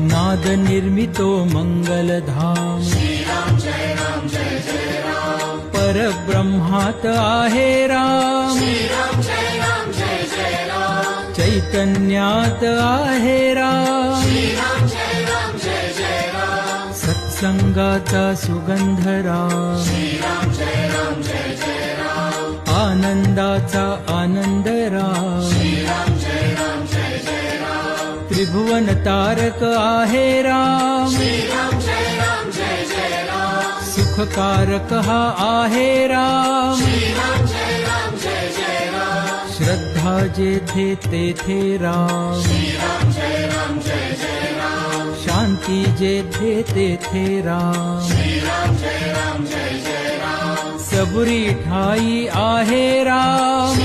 नाद निर्मितो मंगलधाम परब्रह्मात आहे राम चैतन्यात आहे राम सत्संगाचा सुगंध राम आनंदाचा आनंद राम त्रिभुवन तारक आहे राम सुखकारक हा आहे राम श्रद्धा जेथे तेथे राम शांती जेथे तेथे राम सबुरी ठाई आहे राम